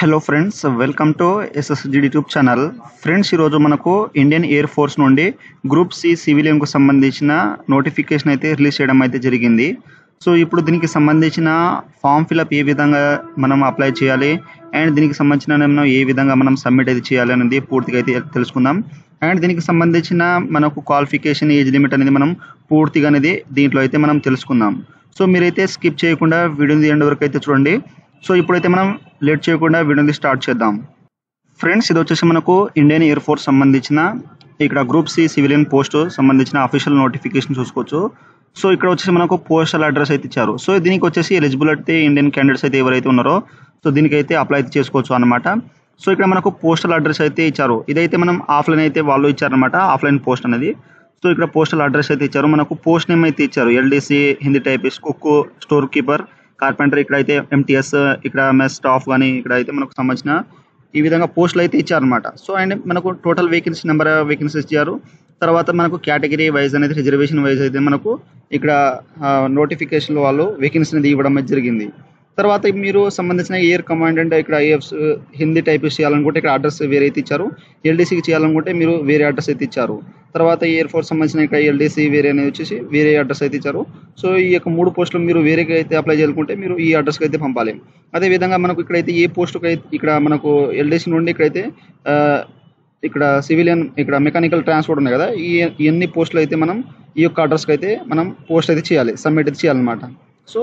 Hello friends, welcome to ఎస్ఎస్జిడి YouTube channel. Friends, ఈరోజు మనకు Indian air force నుండి group C సివిలియన్కు సంబంధించిన నోటిఫికేషన్ అయితే రిలీజ్ చేయడం అయితే జరిగింది. సో ఇప్పుడు దీనికి సంబంధించిన ఫామ్ ఫిలప్ ఏ విధంగా మనం అప్లై చేయాలి అండ్ దీనికి సంబంధించిన ఏ విధంగా మనం సబ్మిట్ అయితే చేయాలి అనేది పూర్తిగా అయితే తెలుసుకుందాం. అండ్ దీనికి సంబంధించిన మనకు క్వాలిఫికేషన్ ఏజ్ లిమిట్ అనేది మనం పూర్తిగా అనేది దీంట్లో అయితే మనం తెలుసుకుందాం. సో మీరైతే స్కిప్ చేయకుండా వీడియోని ఎండ్ వరకు అయితే చూడండి. సో ఇప్పుడైతే మనం లేట్ చేయకుండా వీడియోని స్టార్ట్ చేద్దాం. ఫ్రెండ్స్, ఇది వచ్చేసి మనకు ఇండియన్ ఎయిర్ ఫోర్స్ సంబంధించిన ఇక్కడ గ్రూప్ సి సివిలియన్ పోస్ట్ సంబంధించిన అఫీషియల్ నోటిఫికేషన్ చూసుకోవచ్చు. సో ఇక్కడ వచ్చేసి మనకు పోస్టల్ అడ్రస్ అయితే ఇచ్చారు. సో దీనికి వచ్చేసి ఎలిజిబుల్ అయితే ఇండియన్ క్యాండిడేట్స్ అయితే ఎవరైతే ఉన్నారో సో దీనికైతే అప్లై అయితే చేసుకోవచ్చు అనమాట. సో ఇక్కడ మనకు పోస్టల్ అడ్రస్ అయితే ఇచ్చారు. ఇదైతే మనం ఆఫ్లైన్ అయితే వాళ్ళు ఇచ్చారనమాట, ఆఫ్లైన్ పోస్ట్ అనేది. సో ఇక్కడ పోస్టల్ అడ్రస్ అయితే ఇచ్చారు. మనకు పోస్ట్ నేమ్ అయితే ఇచ్చారు. LDC, Hindi typist, cook, store keeper, carpenter, ఇక్కడైతే ఎంటీఎస్, ఇక్కడ మెస్ స్టాఫ్ కానీ ఇక్కడ అయితే మనకు సంబంధించిన ఈ విధంగా పోస్టులు అయితే ఇచ్చారనమాట. సో అండ్ మనకు టోటల్ వేకెన్సీ నెంబర్ వేకెన్సీస్ ఇచ్చారు. తర్వాత మనకు కేటగిరీ వైజ్ అనేది రిజర్వేషన్ వైజ్ అయితే మనకు ఇక్కడ నోటిఫికేషన్లో వాళ్ళు వేకెన్సీ అనేది ఇవ్వడం అయితే జరిగింది. తర్వాత మీరు సంబంధించిన ఎయిర్ కమాండెంట్ ఇక్కడ ఏఎఫ్స్ హిందీ టైపిస్ట్ చేయాలనుకుంటే ఇక్కడ అడ్రస్ వేరే అయితే ఇచ్చారు. ఎల్డీసీకి చేయాలనుకుంటే మీరు వేరే అడ్రస్ అయితే ఇచ్చారు. తర్వాత ఎయిర్ ఫోర్స్ సంబంధించిన ఇక్కడ ఎల్డీసీ వేరే అనేది వచ్చేసి వేరే అడ్రస్ అయితే ఇచ్చారు. సో ఈ యొక్క 3 పోస్టులు మీరు వేరేగా అయితే అప్లై చేయాలనుకుంటే మీరు ఈ అడ్రస్కి అయితే పంపాలి. అదేవిధంగా మనకు ఇక్కడైతే ఏ పోస్టుకి అయితే ఇక్కడ మనకు ఎల్డీసీ నుండి ఇక్కడైతే ఇక్కడ సివిలియన్ ఇక్కడ మెకానికల్ ట్రాన్స్పోర్ట్ ఉన్నాయి కదా, ఈ ఎన్ని పోస్టులు అయితే మనం ఈ యొక్క అడ్రస్కి అయితే మనం పోస్ట్ అయితే చేయాలి, సబ్మిట్ అయితే చేయాలన్నమాట. సో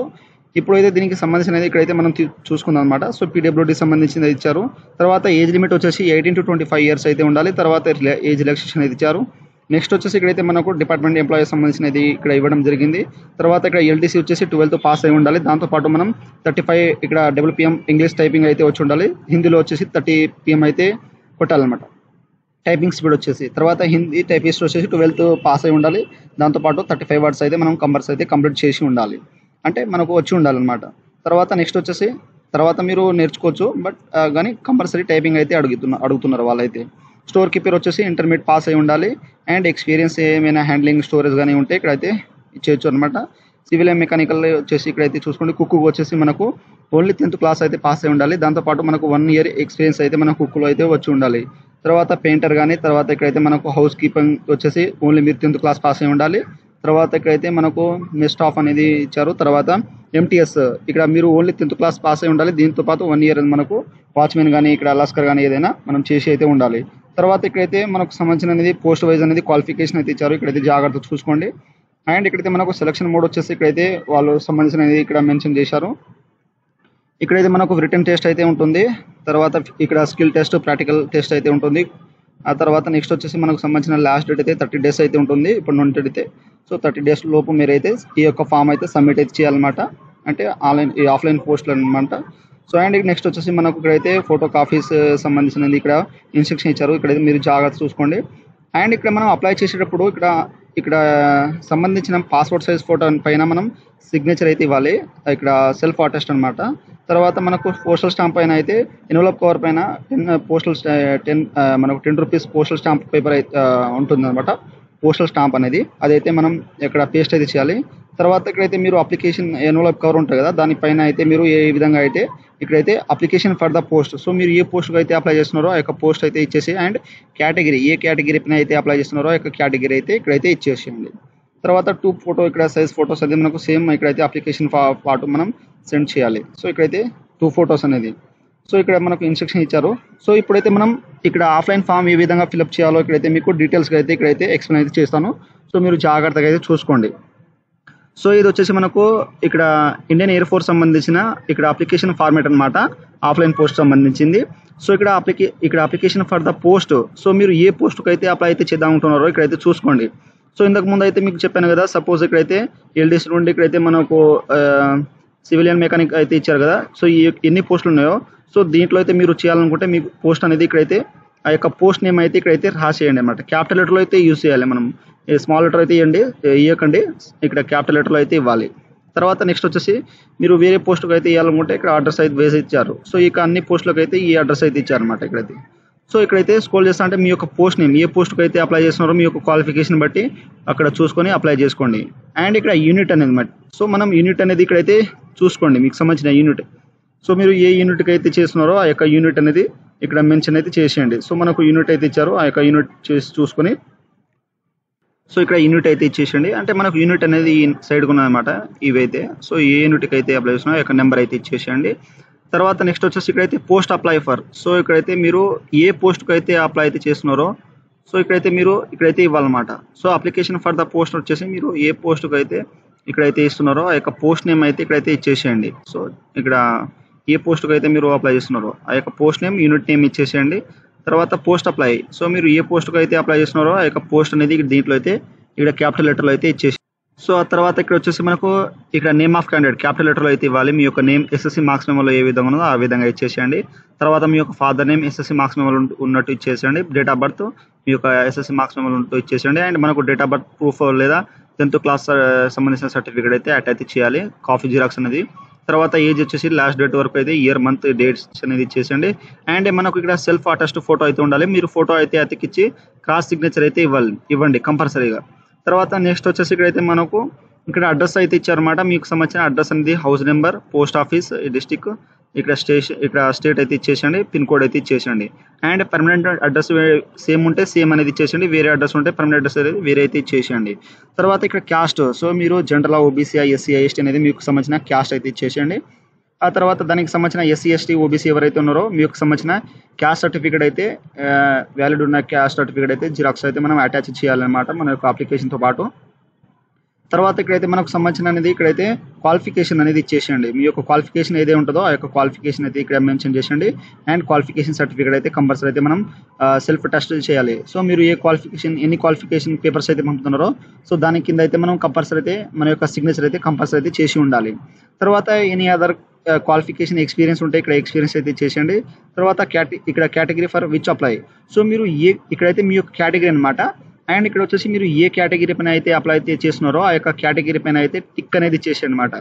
ఇప్పుడైతే దీనికి సంబంధించినది ఇక్కడైతే మనం చూసుకుందాం అనమాట. సో పీడబ్ల్యూడీ సంబంధించింది ఇచ్చారు. తర్వాత ఏజ్ లిమిట్ వచ్చేసి 18 to 25 years అయితే ఉండాలి. తర్వాత ఏజ్ రిలాక్సేషన్ అయితే ఇచ్చారు. నెక్స్ట్ వచ్చేసి ఇక్కడైతే మనకు డిపార్ట్మెంట్ ఎంప్లాయీస్ సంబంధించినది ఇక్కడ ఇవ్వడం జరిగింది. తర్వాత ఇక్కడ ఎల్డీసీ వచ్చేసి 12th పాస్ అయి ఉండాలి. దాంతోపాటు మనం 35 ఇక్కడ WPM ఇంగ్లీష్ టైపింగ్ అయితే వచ్చి ఉండాలి. హిందీలో వచ్చేసి 30 PM అయితే కొట్టాలన్నమాట టైపింగ్ స్పీడ్ వచ్చేసి. తర్వాత హిందీ టైపిస్ట్ వచ్చేసి 12th పాస్ అయి ఉండాలి. దాంతోపాటు 35 words అయితే మనం కంపల్సరీ అయితే కంప్లీట్ చేసి ఉండాలి, అంటే మనకు వచ్చి ఉండాలన్నమాట. తర్వాత నెక్స్ట్ వచ్చేసి తర్వాత మీరు నేర్చుకోవచ్చు, బట్ కానీ కంపల్సరీ టైపింగ్ అయితే అడుగుతున్నారు వాళ్ళైతే. స్టోర్ కీపర్ వచ్చేసి ఇంటర్మీడియట్ పాస్ అయి ఉండాలి అండ్ ఎక్స్పీరియన్స్ ఏమైనా హ్యాండ్లింగ్ స్టోరేజ్ కానీ ఉంటే ఇక్కడైతే ఇచ్చేయచ్చు అనమాట. సివిల్ అండ్ మెకానికల్ వచ్చేసి ఇక్కడైతే చూసుకోండి. కుక్ వచ్చేసి మనకు ఓన్లీ 10th క్లాస్ అయితే పాస్ అయి ఉండాలి. దాంతోపాటు మనకు 1 year ఎక్స్పీరియన్స్ అయితే మన కుక్లో అయితే వచ్చి ఉండాలి. తర్వాత పెయింటర్ కానీ, తర్వాత ఇక్కడైతే మనకు హౌస్ కీపింగ్ వచ్చేసి ఓన్లీ మీరు 10th క్లాస్ పాస్ అయి ఉండాలి. తర్వాత ఇక్కడైతే మనకు మెస్ స్టాఫ్ అనేది ఇచ్చారు. తర్వాత ఎంటీఎస్ ఇక్కడ మీరు ఓన్లీ 10th క్లాస్ పాస్ అయి ఉండాలి. దీంతో పాటు 1 year మనకు వాచ్మెన్ కానీ ఇక్కడ లస్కర్ కానీ ఏదైనా మనం చేసి అయితే ఉండాలి. తర్వాత ఇక్కడైతే మనకు సంబంధించిన అనేది పోస్ట్ వైజ్ అనేది క్వాలిఫికేషన్ అయితే ఇచ్చారు. ఇక్కడైతే జాగ్రత్త చూసుకోండి. అండ్ ఇక్కడైతే మనకు సెలక్షన్ మోడ్ వచ్చేసి ఇక్కడైతే వాళ్ళు సంబంధించినది ఇక్కడ మెన్షన్ చేశారు. ఇక్కడైతే మనకు రిటన్ టెస్ట్ అయితే ఉంటుంది. తర్వాత ఇక్కడ స్కిల్ టెస్ట్, ప్రాక్టికల్ టెస్ట్ అయితే ఉంటుంది. ఆ తర్వాత నెక్స్ట్ వచ్చేసి మనకు సంబంధించిన లాస్ట్ డేట్ అయితే 30 days అయితే ఉంటుంది ఇప్పుడు నుండి అయితే. సో 30 days లోపు మీరైతే ఈ యొక్క ఫామ్ అయితే సబ్మిట్ అయితే చేయాలన్నమాట, అంటే ఆఫ్లైన్ పోస్టులు అనమాట. సో అండ్ నెక్స్ట్ వచ్చేసి మనకు ఇక్కడైతే ఫోటో కాపీస్ సంబంధించినది ఇక్కడ ఇన్స్ట్రక్షన్ ఇచ్చారు. ఇక్కడైతే మీరు జాగ్రత్త చూసుకోండి. అండ్ ఇక్కడ మనం అప్లై చేసేటప్పుడు ఇక్కడ సంబంధించిన పాస్పోర్ట్ సైజ్ ఫోటో పైన మనం సిగ్నేచర్ అయితే ఇవ్వాలి. ఇక్కడ సెల్ఫ్ అటెస్ట్ అనమాట. తర్వాత మనకు పోస్టల్ స్టాంప్ పైన అయితే ఎన్వలప్ కవర్ పైన 10 మనకు 10 rupees పోస్టల్ స్టాంప్ పేపర్ అయితే ఉంటుంది అనమాట. పోస్టల్ స్టాంప్ అనేది అదైతే మనం ఇక్కడ పేస్ట్ అయితే చేయాలి. తర్వాత ఇక్కడైతే మీరు అప్లికేషన్ ఎన్వలప్ కవర్ ఉంటుంది కదా, దానిపైన అయితే మీరు ఏ విధంగా అయితే ఇక్కడైతే application for the post, so మీరు ఏ పోస్ట్కి అయితే అప్లై చేస్తున్నారో ఆ యొక్క పోస్ట్ అయితే ఇచ్చేసి అండ్ కేటగిరీ ఏ కేటగిరీ పైన అయితే అప్లై చేస్తున్నారో ఆ యొక్క కేటగిరీ అయితే ఇక్కడైతే ఇచ్చేసేయండి. తర్వాత 2 ఫోటో ఇక్కడ సైజ్ ఫోటోస్ అయితే మనకు సేమ్ ఇక్కడైతే అప్లికేషన్ పాటు మనం సెండ్ చేయాలి. సో ఇక్కడైతే 2 photos అనేది. సో ఇక్కడ మనకు ఇన్స్ట్రక్షన్ ఇచ్చారు. సో ఇప్పుడైతే మనం ఇక్కడ ఆఫ్లైన్ ఫామ్ ఏ విధంగా ఫిల్అప్ చేయాలో ఇక్కడైతే మీకు డీటెయిల్స్గా అయితే ఇక్కడైతే ఎక్స్ప్లెయిన్ అయితే చేస్తాను. సో మీరు జాగ్రత్తగా అయితే చూసుకోండి. సో ఇది వచ్చేసి మనకు ఇక్కడ ఇండియన్ ఎయిర్ ఫోర్స్ సంబంధించిన ఇక్కడ అప్లికేషన్ ఫార్మేట్ అనమాట, ఆఫ్లైన్ పోస్ట్ సంబంధించింది. సో ఇక్కడ application for the post, so మీరు ఏ పోస్ట్కి అయితే అప్లై అయితే చేద్దాం అనుకుంటున్నారో ఇక్కడైతే చూసుకోండి. సో ఇంతకు ముందు అయితే మీకు చెప్పాను కదా, సపోజ్ ఇక్కడైతే ఎల్డీసీ నుండి ఇక్కడైతే మనకు సివిలియన్ మెకానిక్ అయితే ఇచ్చారు కదా. సో ఈ ఎన్ని పోస్టులు ఉన్నాయో సో దీంట్లో అయితే మీరు చేయాలనుకుంటే మీకు పోస్ట్ అనేది ఇక్కడైతే ఆ యొక్క పోస్ట్ నేమ్ అయితే ఇక్కడైతే రాసేయండి అనమాట. క్యాపిటల్ లెటర్లో అయితే యూజ్ చేయాలి, మనం స్మాల్ లెటర్ అయితే ఇవ్వకండి, ఇక్కడ క్యాపిటల్ లెటర్లో అయితే ఇవ్వాలి. తర్వాత నెక్స్ట్ వచ్చేసి మీరు వేరే పోస్టుకు అయితే ఇవ్వాలనుకుంటే ఇక్కడ అడ్రస్ అయితే వేసి ఇచ్చారు. సో ఇక అన్ని పోస్టులకు అయితే ఈ అడ్రస్ అయితే ఇచ్చారనమాట ఇక్కడైతే. సో ఇక్కడైతే స్క్రోల్ చేస్తా అంటే మీ యొక్క పోస్ట్ నేమ్ ఏ పోస్ట్కి అయితే అప్లై చేస్తున్నారో మీ యొక్క క్వాలిఫికేషన్ బట్టి అక్కడ చూసుకొని అప్లై చేసుకోండి. అండ్ ఇక్కడ యూనిట్ అనేది, సో మనం యూనిట్ అనేది ఇక్కడైతే చూసుకోండి, మీకు సంబంధించిన యూనిట్. సో మీరు ఏ యూనిట్కి అయితే చేస్తున్నారో ఆ యొక్క యూనిట్ అనేది ఇక్కడ మెన్షన్ అయితే చేసేయండి. సో మనకు యూనిట్ అయితే ఇచ్చారు, ఆ యొక్క యూనిట్ చేసి చూసుకొని సో ఇక్కడ యూనిట్ అయితే ఇచ్చేసండి. అంటే మనకు యూనిట్ అనేది ఈ సైడ్కి ఉన్నదన్నమాట ఇవైతే. సో ఏ యూనిట్కి అయితే అప్లై చేస్తున్నారో ఆ యొక్క నెంబర్ అయితే ఇచ్చేసేయండి. తర్వాత నెక్స్ట్ వచ్చేసి ఇక్కడైతే పోస్ట్ అప్లై ఫర్. సో ఇక్కడైతే మీరు ఏ పోస్ట్కి అయితే అప్లై అయితే చేస్తున్నారో సో ఇక్కడైతే మీరు ఇక్కడైతే ఇవ్వాలన్నమాట. So application for the post వచ్చేసి మీరు ఏ పోస్ట్కి అయితే ఇక్కడైతే ఇస్తున్నారో ఆ యొక్క పోస్ట్ నేమ్ అయితే ఇక్కడైతే ఇచ్చేసేయండి. సో ఇక్కడ ఏ పోస్ట్కి అయితే మీరు అప్లై చేస్తున్నారో ఆ యొక్క పోస్ట్ నేమ్, యూనిట్ నేమ్ ఇచ్చేసేయండి. తర్వాత పోస్ట్ అప్లై. సో మీరు ఏ పోస్ట్కి అయితే అప్లై చేస్తున్నారో ఆ యొక్క పోస్ట్ అనేది దీంట్లో అయితే ఇక్కడ క్యాపిటల్ లెటర్లో అయితే ఇచ్చేసి సో ఆ తర్వాత ఇక్కడ వచ్చేసి మనకు ఇక్కడ నేమ్ ఆఫ్ క్యాండిడేట్ క్యాపిటల్ లెటర్లో అయితే ఇవ్వాలి. మీ యొక్క నేమ్ ఎస్ఎస్సి మార్క్స్ మెమోలో ఏ విధంగా ఉన్నదో ఆ విధంగా ఇచ్చేసేయండి. తర్వాత మీ యొక్క ఫాదర్ నేమ్ ఎస్ఎస్సి మార్క్స్ మెమోలో ఉన్నట్టు ఇచ్చేసేయండి. డేట్ ఆఫ్ బర్త్ మీ యొక్క ఎస్ఎస్సి మార్క్స్ మెమోలో ఉన్నట్టు ఇచ్చేసేయండి. అండ్ మనకు డేట్ ఆఫ్ బర్త్ ప్రూఫ్ లేదా 10th క్లాస్ సంబంధించిన సర్టిఫికేట్ అయితే అటాచ్ చేయాలి, కాపీ జిరాక్స్ అనేది. తర్వాత ఏజ్ వచ్చేసి లాస్ట్ డేట్ వరకు అయితే ఇయర్ మంత్ డేట్స్ అనేది ఇచ్చేసండి. అండ్ మనకు ఇక్కడ సెల్ఫ్ అటెస్ట్ ఫోటో అయితే ఉండాలి. మీరు ఫోటో అయితే అతికిచ్చి క్రాస్ సిగ్నేచర్ అయితే ఇవ్వండి కంపల్సరీగా. తర్వాత నెక్స్ట్ వచ్చేసి ఇక్కడైతే మనకు ఇక్కడ అడ్రస్ అయితే ఇచ్చారన్నమాట. మీకు సంబంధించిన అడ్రస్ అనేది house number, post office, district, ఇక్కడ స్టేట్ అయితే ఇచ్చేసండి, పిన్ కోడ్ అయితే ఇచ్చేసండి. అండ్ పర్మనెంట్ అడ్రస్ సేమ్ ఉంటే సేమ్ అనేది ఇచ్చేసండి, వేరే అడ్రస్ ఉంటే పర్మనెంట్ అడ్రస్ అనేది వేరే అయితే ఇచ్చేసేయండి. తర్వాత ఇక్కడ క్యాస్ట్. సో మీరు జనరల్, ఓబీసీ, ఎస్సీ, ఎస్టీ అనేది మీకు సంబంధించిన క్యాస్ట్ అయితే ఇచ్చేసేయండి. ఆ తర్వాత దానికి సంబంధించిన ఎస్సీ, ఎస్టీ, ఓబీసీ ఎవరైతే ఉన్నారో మీకు సంబంధించిన క్యాస్ట్ సర్టిఫికేట్ అయితే వ్యాలిడ్ ఉన్న క్యాస్ట్ సర్టిఫికేట్ అయితే జిరాక్స్ అయితే మనం అటాచ్ చేయాలన్నమాట మన యొక్క అప్లికేషన్తో పాటు. తర్వాత ఇక్కడైతే మనకు సంబంధించిన అనేది ఇక్కడైతే క్వాలిఫికేషన్ అనేది ఇచ్చేసేయండి. మీ యొక్క క్వాలిఫికేషన్ ఏదే ఉంటుందో ఆ యొక్క క్వాలిఫికేషన్ అయితే ఇక్కడ మెన్షన్ చేసేయండి. అండ్ క్వాలిఫికేషన్ సర్టిఫికేట్ అయితే కంపల్సరీ అయితే మనం సెల్ఫ్ టెస్ట్ చేయాలి. సో మీరు ఎన్ని క్వాలిఫికేషన్ పేపర్స్ అయితే పంపుతున్నారో సో దాని కింద అయితే మనం కంపల్సరీ అయితే మన యొక్క సిగ్నేచర్ అయితే కంపల్సరీ అయితే చేసి ఉండాలి. తర్వాత ఎనీ అదర్ క్వాలిఫికేషన్ ఎక్స్పీరియన్స్ ఉంటే ఇక్కడ ఎక్స్పీరియన్స్ అయితే చేసేయండి. తర్వాత ఇక్కడ category for which apply. So మీరు ఇక్కడైతే మీ యొక్క కేటగిరీ అనమాట. అండ్ ఇక్కడ వచ్చేసి మీరు ఏ కేటగిరీ పైన అయితే అప్లై అయితే చేస్తున్నారో ఆ యొక్క కేటగిరీ పైన అయితే టిక్ అనేది చేసేయండి అనమాట.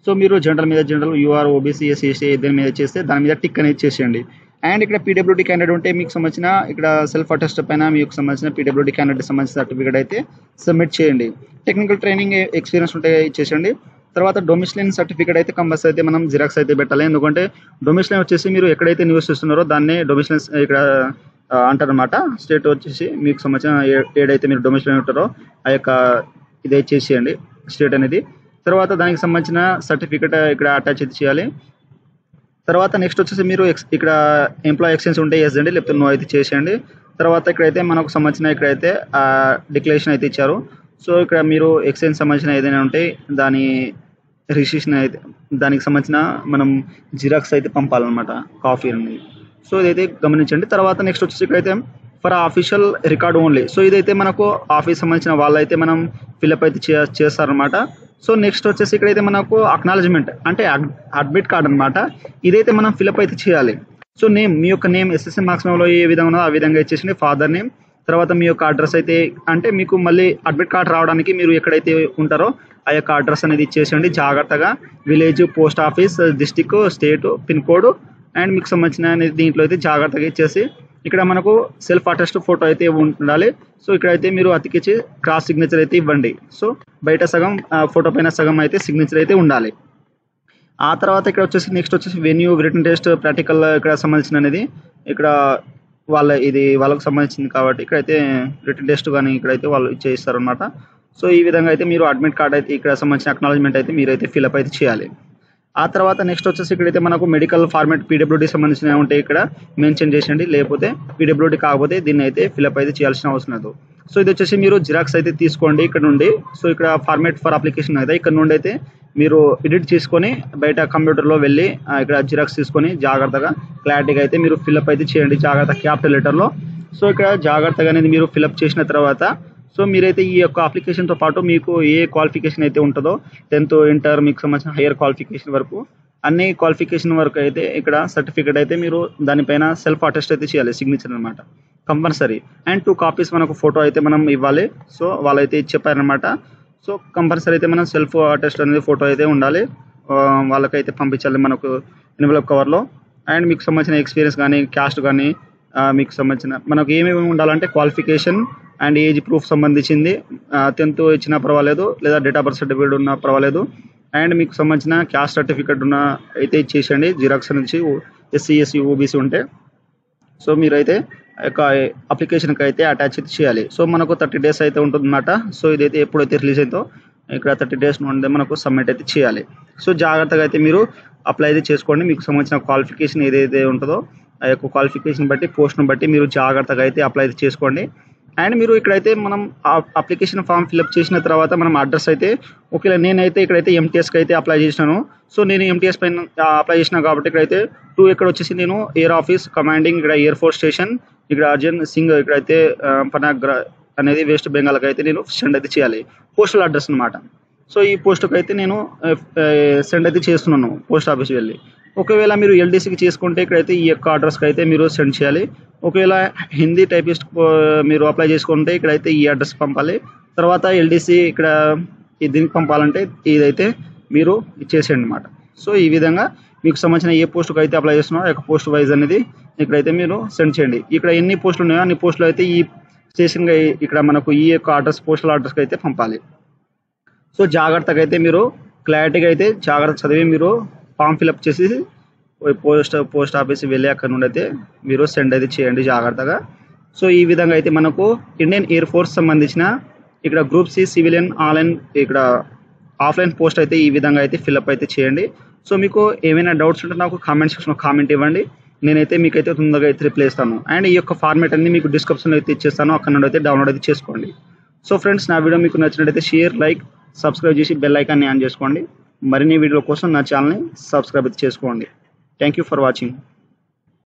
సో మీరు జనరల్ మీద general, UR, OBC, SC, ST దేని మీద చేస్తే దాని మీద టిక్ అనేది చేసేయండి. అండ్ ఇక్కడ పీడబ్ల్యూడీ క్యాండిడేట్ ఉంటే మీకు సంబంధించిన ఇక్కడ సెల్ఫ్ అటెస్ట్ పైన మీకు సంబంధించిన పీడబ్ల్యూడీ క్యాండిడేట్ సంబంధించిన సర్టిఫికేట్ అయితే సబ్మిట్ చేయండి. టెక్నికల్ ట్రైనింగ్ ఎక్స్పీరియన్స్ ఉంటే ఇచ్చేసేయండి. తర్వాత డొమిసిలైన్ సర్టిఫికేట్ అయితే కంపల్సరీ అయితే మనం జిరాక్స్ అయితే పెట్టాలి. ఎందుకంటే డొమిసిలైన్ వచ్చేసి మీరు ఎక్కడైతే నివసిస్తున్నారో దాన్ని డొమిసిలైన్ ఇక్కడ అంటారనమాట. స్టేట్ వచ్చేసి మీకు సంబంధించిన ఏడైతే మీరు డొమిసిలైన్ ఉంటారో ఆ యొక్క ఇదే చేసేయండి స్టేట్ అనేది. తర్వాత దానికి సంబంధించిన సర్టిఫికేట్ ఇక్కడ అటాచ్ అయితే చేయాలి. తర్వాత నెక్స్ట్ వచ్చేసి మీరు ఇక్కడ ఎంప్లాయ్ ఎక్స్చేంజ్ ఉంటే ఎస్ అండి, లేకపోతే నో అయితే చేసేయండి. తర్వాత ఇక్కడైతే మనకు సంబంధించిన ఇక్కడైతే డిక్లరేషన్ అయితే ఇచ్చారు. సో ఇక్కడ మీరు ఎక్స్చేంజ్ సంబంధించిన ఏదైనా ఉంటే దాని రిజిస్ట్రేషన్ అయితే దానికి సంబంధించిన మనం జిరాక్స్ అయితే పంపాలన్నమాట, కాపీ అనేది. సో ఇదైతే గమనించండి. తర్వాత నెక్స్ట్ వచ్చేసి ఇక్కడైతే for official record only. So ఇదైతే మనకు ఆఫీస్ సంబంధించిన వాళ్ళైతే మనం ఫిల్అప్ అయితే చేస్తారనమాట. సో నెక్స్ట్ వచ్చేసి ఇక్కడైతే మనకు అక్నాలజ్మెంట్ అంటే అడ్మిట్ కార్డ్ అనమాట. ఇదైతే మనం ఫిల్అప్ అయితే చేయాలి. సో నేమ్, మీ యొక్క నేమ్ ఎస్ఎస్సి మార్క్స్ మెమోలో ఏ విధంగా ఉన్నదో ఆ విధంగా ఇచ్చేసి ఫాదర్ నేమ్, తర్వాత మీ యొక్క అడ్రస్ అయితే అంటే మీకు మళ్ళీ అడ్మిట్ కార్డ్ రావడానికి మీరు ఎక్కడైతే ఉంటారో ఆ యొక్క అడ్రస్ అనేది ఇచ్చేసండి జాగ్రత్తగా. Village, post office, district, state, pin code and మీకు సంబంధించిన దీంట్లో అయితే జాగ్రత్తగా ఇచ్చేసి ఇక్కడ మనకు సెల్ఫ్ అటెస్ట్ ఫోటో అయితే ఉండాలి. సో ఇక్కడైతే మీరు అతికిచ్చి క్రాస్ సిగ్నేచర్ అయితే ఇవ్వండి. సో బయట సగం ఫోటో పైన సగం అయితే సిగ్నేచర్ అయితే ఉండాలి. ఆ తర్వాత ఇక్కడ వచ్చేసి నెక్స్ట్ వచ్చేసి వెన్యూ, రిటన్ టెస్ట్, ప్రాక్టికల్ ఇక్కడ సంబంధించిన అనేది ఇక్కడ వాళ్ళకు సంబంధించింది కాబట్టి ఇక్కడైతే రిటన్ టెస్ట్ కానీ ఇక్కడైతే వాళ్ళు చేయిస్తారనమాట. సో ఈ విధంగా అయితే మీరు అడ్మిట్ కార్డ్ అయితే ఇక్కడ సంబంధించిన అక్నాలజ్మెంట్ అయితే మీరైతే ఫిల్అప్ అయితే చేయాలి. ఆ తర్వాత నెక్స్ట్ వచ్చేసి ఇక్కడైతే మనకు మెడికల్ ఫార్మాట్ పీడబ్ల్యూడీ సంబంధించిన ఉంటే ఇక్కడ మెన్షన్ చేసేయండి, లేకపోతే పీడబ్ల్యూడీ కాకపోతే దీన్ని అయితే ఫిల్అప్ అయితే చేయాల్సిన అవసరం లేదు. సో ఇది వచ్చేసి మీరు జిరాక్స్ అయితే తీసుకోండి ఇక్కడ నుండి. సో ఇక్కడ ఫార్మాట్ ఫర్ అప్లికేషన్ అయితే ఇక్కడ నుండి అయితే మీరు ఎడిట్ చేసుకొని బయట కంప్యూటర్లో వెళ్ళి ఇక్కడ జిరాక్స్ తీసుకొని జాగ్రత్తగా క్లారిటీగా అయితే మీరు ఫిల్అప్ అయితే చేయండి జాగ్రత్త క్యాపిటల్ లెటర్లో. సో ఇక్కడ జాగ్రత్తగా అనేది మీరు ఫిల్అప్ చేసిన తర్వాత సో మీరైతే ఈ యొక్క అప్లికేషన్తో పాటు మీకు ఏ క్వాలిఫికేషన్ అయితే ఉంటుందో 10th, ఇంటర్ మీకు సంబంధించిన హైయర్ క్వాలిఫికేషన్ వరకు అన్ని క్వాలిఫికేషన్ వరకు అయితే ఇక్కడ సర్టిఫికేట్ అయితే మీరు దానిపైన సెల్ఫ్ అటెస్ట్ అయితే చేయాలి, సిగ్నేచర్ అనమాట కంపల్సరీ. అండ్ 2 కాపీస్ మనకు ఫోటో అయితే మనం ఇవ్వాలి. సో వాళ్ళైతే చెప్పారనమాట. సో కంపల్సరీ అయితే మనం సెల్ఫ్ అటెస్ట్ అనేది ఫోటో అయితే ఉండాలి, వాళ్ళకైతే పంపించాలి మనకు ఎన్వలప్ కవర్లో. అండ్ మీకు సంబంధించిన ఎక్స్పీరియన్స్ కానీ క్యాస్ట్ కానీ మీకు సంబంధించిన మనకు ఏమేమి ఉండాలంటే క్వాలిఫికేషన్ అండ్ ఏజ్ ప్రూఫ్ సంబంధించింది 10th ఇచ్చినా పర్వాలేదు, లేదా డేట్ ఆఫ్ బర్త్ సర్టిఫికేట్ ఉన్నా పర్వాలేదు. అండ్ మీకు సంబంధించిన క్యాస్ట్ సర్టిఫికేట్ ఉన్న అయితే ఇచ్చేసేయండి, జిరాక్స్ నుంచి ఎస్సీ ఎస్సీ ఓబీసీ ఉంటే. సో మీరైతే యొక్క అప్లికేషన్కి అయితే అటాచ్ అయితే చేయాలి. సో మనకు 30 days అయితే ఉంటుందన్నమాట. సో ఇదైతే ఎప్పుడైతే రిలీజ్ అయిందో ఇక్కడ 30 days నుండి మనకు సబ్మిట్ అయితే చేయాలి. సో జాగ్రత్తగా అయితే మీరు అప్లై అయితే చేసుకోండి. మీకు సంబంధించిన క్వాలిఫికేషన్ ఏదైతే ఉంటుందో ఆ యొక్క క్వాలిఫికేషన్ బట్టి పోస్ట్ను బట్టి మీరు జాగ్రత్తగా అయితే అప్లై అయితే చేసుకోండి. అండ్ మీరు ఇక్కడైతే మనం అప్లికేషన్ ఫామ్ ఫిల్అప్ చేసిన తర్వాత మనం అడ్రస్ అయితే ఒకవేళ నేనైతే ఇక్కడైతే ఎంటీఎస్కి అయితే అప్లై చేసినాను. సో నేను ఎంటీఎస్ పైన అప్లై చేసినా కాబట్టి ఇక్కడైతే 2 ఇక్కడ వచ్చేసి నేను ఎయిర్ ఆఫీస్ కమాండింగ్ ఇక్కడ ఎయిర్ ఫోర్స్ స్టేషన్ ఇక్కడ అర్జున్ సింగ్ ఇక్కడైతే పనాగ్రా అనేది వెస్ట్ బెంగాల్కి అయితే నేను సెండ్ అయితే చేయాలి, పోస్టల్ అడ్రస్ అనమాట. సో ఈ పోస్ట్కి అయితే నేను సెండ్ అయితే చేస్తున్నాను పోస్ట్ ఆఫీస్కి వెళ్ళి. ఒకవేళ మీరు ఎల్డీసీకి చేసుకుంటే ఇక్కడైతే ఈ యొక్క అడ్రస్కి అయితే మీరు సెండ్ చేయాలి. ఒకవేళ హిందీ టైపిస్ట్ మీరు అప్లై చేసుకుంటే ఇక్కడైతే ఈ అడ్రస్ పంపాలి. తర్వాత ఎల్డీసీ ఇక్కడ దీనికి పంపాలంటే ఇదైతే మీరు ఇచ్చేసేయండి అనమాట. సో ఈ విధంగా మీకు సంబంధించిన ఏ పోస్టుకు అయితే అప్లై చేస్తున్నారో ఆ యొక్క పోస్ట్ వైజ్ అనేది ఇక్కడైతే మీరు సెండ్ చేయండి. ఇక్కడ ఎన్ని పోస్టులు ఉన్నాయో అన్ని పోస్టులు అయితే ఈ స్టేషన్గా ఇక్కడ మనకు ఈ యొక్క అడ్రస్ పోస్టల్ అడ్రస్కి అయితే పంపాలి. సో జాగ్రత్తగా అయితే మీరు క్లారిటీగా అయితే జాగ్రత్త చదివి మీరు ఫామ్ ఫిల్అప్ చేసి పోస్ట్ ఆఫీస్ వెళ్ళి అక్కడ నుండి అయితే మీరు సెండ్ అయితే చేయండి జాగ్రత్తగా. సో ఈ విధంగా అయితే మనకు ఇండియన్ ఎయిర్ ఫోర్స్ సంబంధించిన ఇక్కడ గ్రూప్ సి సివిలియన్ ఆన్లైన్ ఇక్కడ ఆఫ్లైన్ పోస్ట్ అయితే ఈ విధంగా అయితే ఫిల్అప్ అయితే చేయండి. సో మీకు ఏమైనా డౌట్స్ ఉంటే నాకు కామెంట్ సెక్షన్లో కామెంట్ ఇవ్వండి, నేనైతే మీకైతే తొందరగా అయితే రిప్లై ఇస్తాను. అండ్ ఈ యొక్క ఫార్మేట్ అన్ని మీకు డిస్క్రిప్షన్లో అయితే ఇచ్చేస్తాను, అక్కడ నుండి అయితే డౌన్లోడ్ అయితే చేసుకోండి. సో ఫ్రెండ్స్ నా వీడియో మీకు నచ్చినట్లయితే షేర్ లైక్ సబ్స్క్రైబ్ చేసి బెల్ ఐకాన్ని ఆన్ చేసుకోండి. మరిన్ని వీడియోల కోసం నా ఛానల్ని సబ్స్క్రైబ్ చేసుకోండి. Thank you for watching.